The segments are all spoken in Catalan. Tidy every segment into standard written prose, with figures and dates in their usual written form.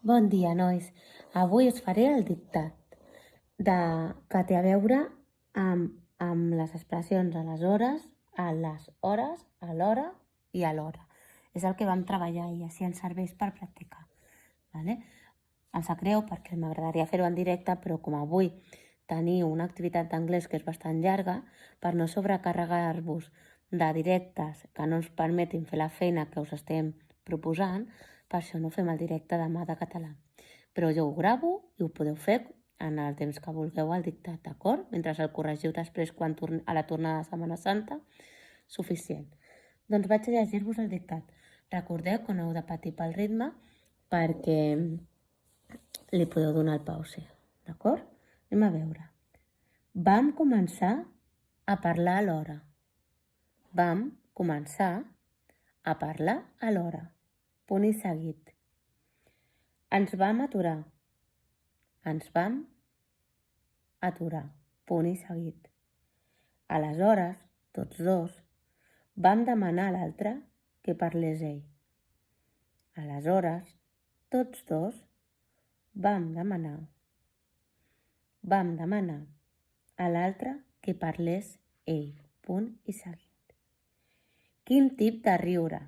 Bon dia, nois. Avui us faré el dictat que té a veure amb les expressions a les hores, a l'hora i a l'hora. És el que vam treballar i així ens serveix per practicar. Vale? Em sap greu perquè m'agradaria fer-ho en directe, però com avui teniu una activitat d'anglès que és bastant llarga, per no sobrecarregar-vos de directes que no ens permetin fer la feina que us estem proposant, per això no fem el directe demà de català. Però jo ho gravo i ho podeu fer en el temps que vulgueu al dictat, d'acord? Mentre el corregiu després a la tornada de Setmana Santa, suficient. Doncs vaig a llegir-vos el dictat. Recordeu que no heu de patir pel ritme perquè li podeu donar el pause, d'acord? Anem a veure. Vam començar a parlar a l'hora. Vam començar a parlar a l'hora. Punt i seguit. Ens vam aturar. Ens vam aturar. Punt i seguit. Aleshores, tots dos, vam demanar a l'altre que parlés ell. Aleshores, tots dos, vam demanar a l'altre que parlés ell. Punt i seguit. Quin tip de riure?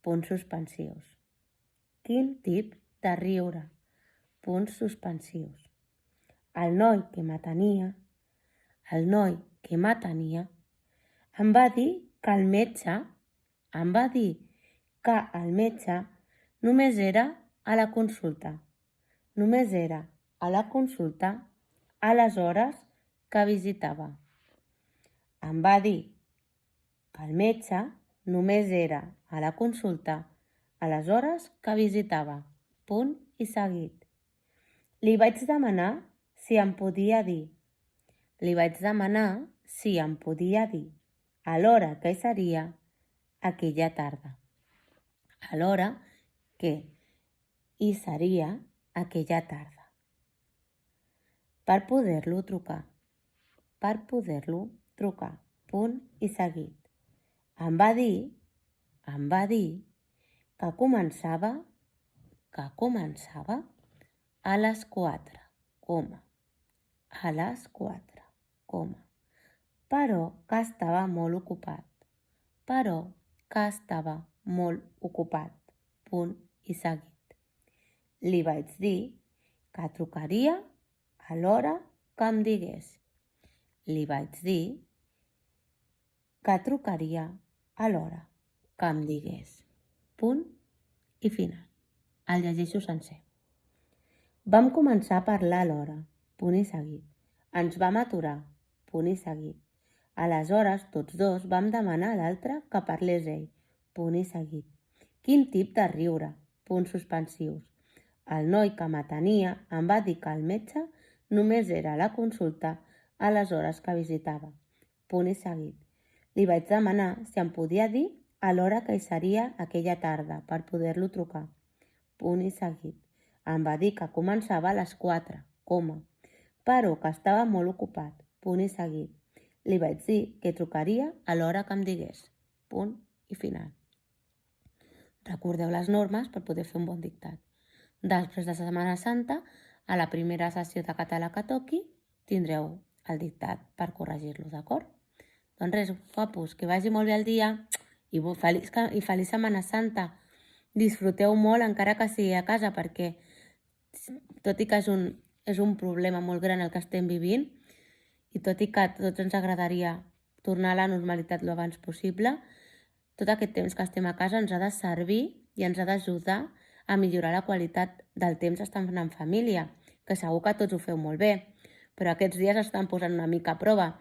Punts suspensius. Quin tip de riure? Punts suspensius. El noi que m'atenia em va dir que el metge només era a la consulta. Només era a la consulta a les hores que visitava. Em va dir que el metge només era a la consulta a les hores que visitava. Punt i seguit. Li vaig demanar si em podia dir. A l'hora que hi seria aquella tarda. A l'hora que hi seria aquella tarda. Per poder-lo trucar. Punt i seguit. Em va dir que començava a les 4, a les 4, però que estava molt ocupat, punt i seguit. Li vaig dir que trucaria a l'hora que em digués. Punt i final. El llegeixo sencer. Vam començar a parlar a l'hora, punt i seguit. Ens vam aturar, punt i seguit. Aleshores, tots dos vam demanar a l'altre que parlés ell, punt i seguit. Quin tip de riure, punts suspensius. El noi que m'atenia em va dir que el metge només era a la consulta a les hores que visitava, punt i seguit. Li vaig demanar si em podia dir a l'hora que hi seria aquella tarda per poder-lo trucar, punt i seguit. Em va dir que començava a les 4, però que estava molt ocupat, punt i seguit. Li vaig dir que trucaria a l'hora que em digués, punt i final. Recordeu les normes per poder fer un bon dictat. Després de Setmana Santa, a la primera sessió de català que toqui, tindreu el dictat per corregir-lo, d'acord? Doncs res, guapos, que vagi molt bé el dia i feliç Setmana Santa. Disfruteu molt, encara que sigui a casa, perquè tot i que és un problema molt gran el que estem vivint, i tot i que a tots ens agradaria tornar a la normalitat lo abans possible, tot aquest temps que estem a casa ens ha de servir i ens ha d'ajudar a millorar la qualitat del temps estant en família, que segur que tots ho feu molt bé, però aquests dies estan posant una mica a prova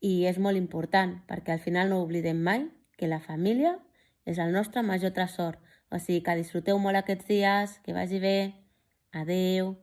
i és molt important perquè al final no oblidem mai que la família és el nostre major tresor. O sigui que disfruteu molt aquests dies, que vagi bé. Adeu.